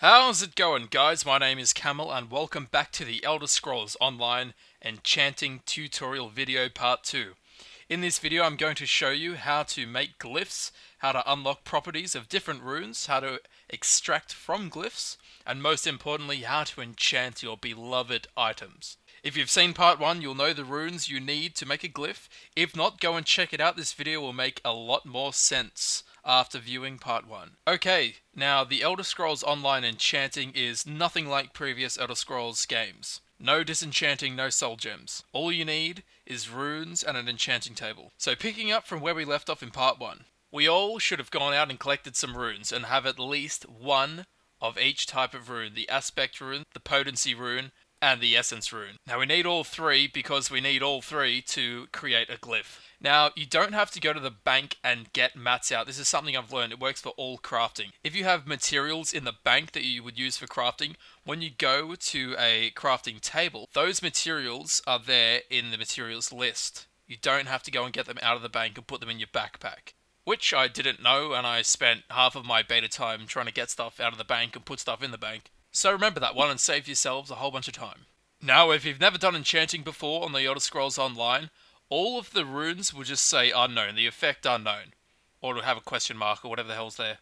How's it going, guys? My name is Camel and welcome back to the Elder Scrolls Online Enchanting Tutorial Video Part 2. In this video I'm going to show you how to make glyphs, how to unlock properties of different runes, how to extract from glyphs, and most importantly how to enchant your beloved items. If you've seen part 1, you'll know the runes you need to make a glyph. If not, go and check it out. This video will make a lot more sense after viewing part 1. Okay, now the Elder Scrolls Online Enchanting is nothing like previous Elder Scrolls games. No disenchanting, no soul gems. All you need is runes and an enchanting table. So picking up from where we left off in part 1, we all should have gone out and collected some runes and have at least one of each type of rune. The aspect rune, the potency rune, and the essence rune. Now we need all three because we need all three to create a glyph. Now you don't have to go to the bank and get mats out. This is something I've learned. It works for all crafting. If you have materials in the bank that you would use for crafting, when you go to a crafting table, those materials are there in the materials list. You don't have to go and get them out of the bank and put them in your backpack. Which I didn't know, and I spent half of my beta time trying to get stuff out of the bank and put stuff in the bank. So remember that one and save yourselves a whole bunch of time. Now, if you've never done enchanting before on the Elder Scrolls Online, all of the runes will just say unknown, the effect unknown. Or it'll have a question mark or whatever the hell's there.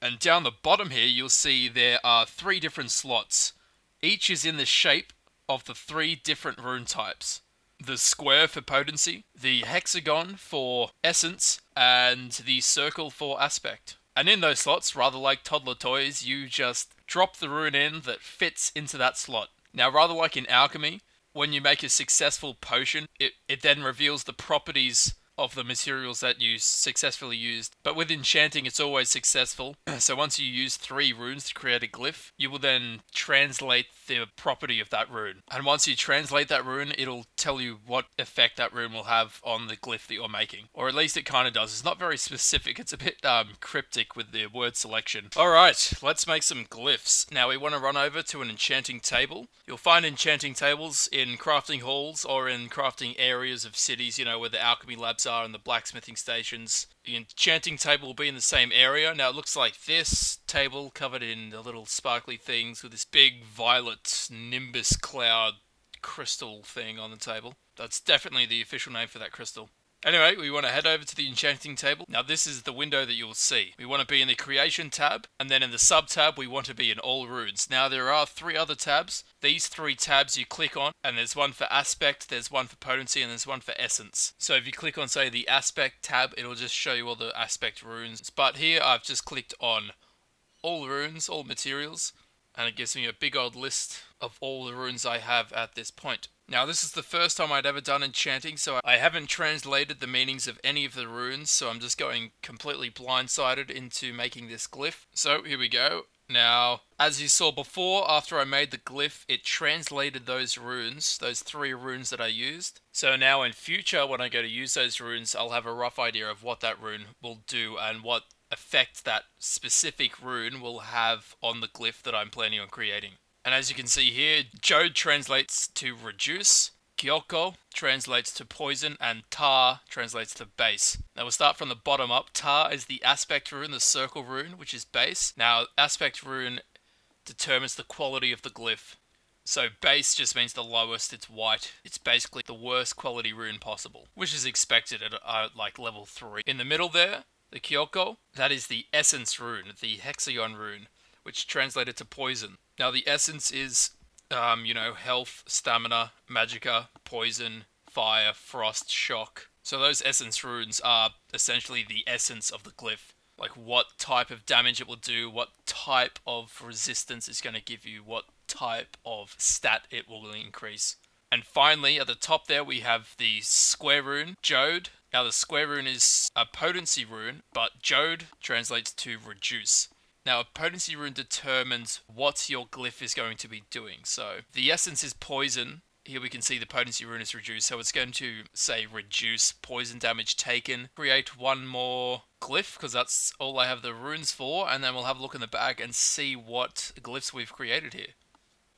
And down the bottom here, you'll see there are 3 different slots. Each is in the shape of the 3 different rune types. The square for potency, the hexagon for essence, and the circle for aspect. And in those slots, rather like toddler toys, you just drop the rune in that fits into that slot. Now, rather like in alchemy, when you make a successful potion, it then reveals the properties of the materials that you successfully used. But with enchanting, it's always successful. So once you use 3 runes to create a glyph, you will then translate the property of that rune. And once you translate that rune, it'll tell you what effect that rune will have on the glyph that you're making. Or at least it kind of does. It's not very specific. It's a bit cryptic with the word selection. Alright, let's make some glyphs. Now we want to run over to an enchanting table. You'll find enchanting tables in crafting halls or in crafting areas of cities, you know, where the alchemy labs are and the blacksmithing stations. The enchanting table will be in the same area. Now it looks like this table covered in the little sparkly things with this big violet nimbus cloud crystal thing on the table. That's definitely the official name for that crystal. Anyway, we want to head over to the enchanting table. Now this is the window that you will see. We want to be in the creation tab, and then in the sub tab we want to be in all runes. Now there are 3 other tabs. These 3 tabs you click on, and there's one for aspect, there's one for potency, and there's one for essence. So if you click on, say, the aspect tab, it'll just show you all the aspect runes. But here I've just clicked on all runes, all materials, and it gives me a big old list of all the runes I have at this point. Now this is the first time I'd ever done enchanting, so I haven't translated the meanings of any of the runes, so I'm just going completely blindsided into making this glyph. So here we go. Now, as you saw before, after I made the glyph, it translated those runes, those 3 runes that I used. So now in future, when I go to use those runes, I'll have a rough idea of what that rune will do and what effect that specific rune will have on the glyph that I'm planning on creating. And as you can see here, Jode translates to reduce, Kyoko translates to poison, and Tar translates to base. Now we'll start from the bottom up. Tar is the aspect rune, the circle rune, which is base. Now aspect rune determines the quality of the glyph. So base just means the lowest, it's white. It's basically the worst quality rune possible, which is expected at like level 3. In the middle there, the Kyoko, that is the essence rune, the hexagon rune, which translated to poison. Now the essence is, health, stamina, magicka, poison, fire, frost, shock. So those essence runes are essentially the essence of the glyph. Like what type of damage it will do, what type of resistance it's going to give you, what type of stat it will increase. And finally, at the top there, we have the square rune, Jode. Now the square rune is a potency rune, but Jode translates to reduce. Now, a potency rune determines what your glyph is going to be doing. So, the essence is poison. Here we can see the potency rune is reduced. So, it's going to say reduce poison damage taken. Create one more glyph, because that's all I have the runes for. And then we'll have a look in the bag and see what glyphs we've created here.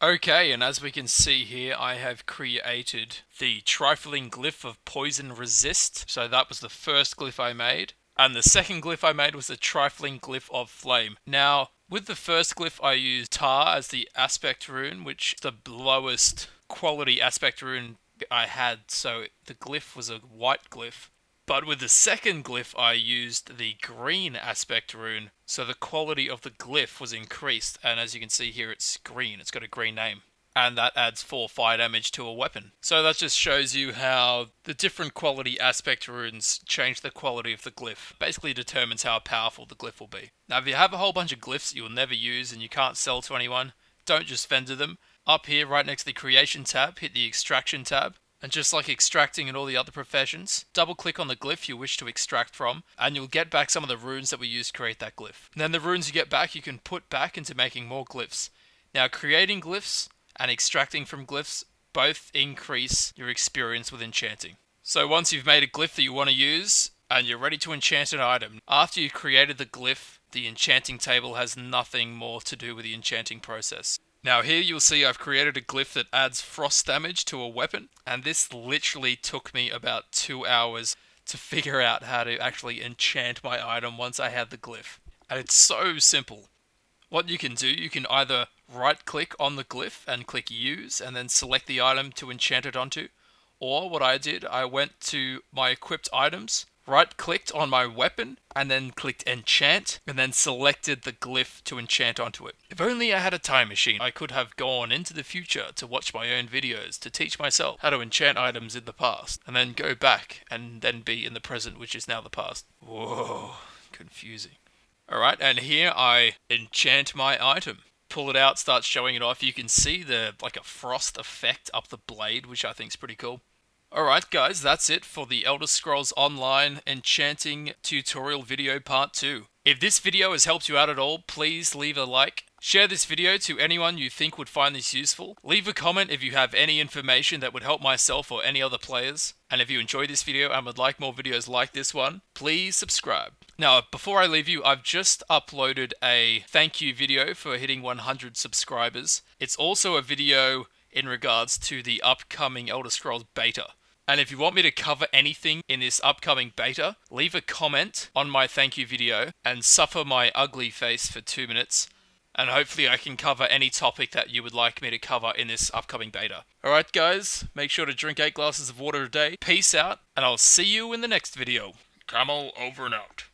Okay, and as we can see here, I have created the trifling glyph of poison resist. So, that was the first glyph I made. And the second glyph I made was the trifling glyph of flame. Now, With the first glyph, I used Tar as the aspect rune, which is the lowest quality aspect rune I had, so the glyph was a white glyph. But with the second glyph, I used the green aspect rune, so the quality of the glyph was increased, and as you can see here, it's green. It's got a green name. And that adds 4 fire damage to a weapon. So that just shows you how the different quality aspect runes change the quality of the glyph. Basically determines how powerful the glyph will be. Now if you have a whole bunch of glyphs you will never use and you can't sell to anyone, don't just vendor them. Up here right next to the creation tab, hit the extraction tab. And just like extracting in all the other professions, double click on the glyph you wish to extract from, and you'll get back some of the runes that we used to create that glyph. And then the runes you get back you can put back into making more glyphs. Now creating glyphs and extracting from glyphs both increase your experience with enchanting. So once you've made a glyph that you want to use, and you're ready to enchant an item, after you've created the glyph, the enchanting table has nothing more to do with the enchanting process. Now here you'll see I've created a glyph that adds frost damage to a weapon, and this literally took me about 2 hours to figure out how to actually enchant my item once I had the glyph. And it's so simple. What you can do, you can either right click on the glyph and click use and then select the item to enchant it onto, or what I did, I went to my equipped items, right clicked on my weapon and then clicked enchant and then selected the glyph to enchant onto it. If only I had a time machine, I could have gone into the future to watch my own videos to teach myself how to enchant items in the past and then go back and then be in the present, which is now the past. Whoa, confusing. Alright, and here I enchant my item. Pull it out, start showing it off. You can see the like a frost effect up the blade, which I think is pretty cool. Alright guys, that's it for the Elder Scrolls Online Enchanting Tutorial Video Part 2. If this video has helped you out at all, please leave a like. Share this video to anyone you think would find this useful. Leave a comment if you have any information that would help myself or any other players. And if you enjoyed this video and would like more videos like this one, please subscribe. Now, before I leave you, I've just uploaded a thank you video for hitting 100 subscribers. It's also a video in regards to the upcoming Elder Scrolls beta. And if you want me to cover anything in this upcoming beta, leave a comment on my thank you video and suffer my ugly face for 2 minutes. And hopefully I can cover any topic that you would like me to cover in this upcoming beta. Alright guys, make sure to drink 8 glasses of water a day. Peace out, and I'll see you in the next video. Camel over and out.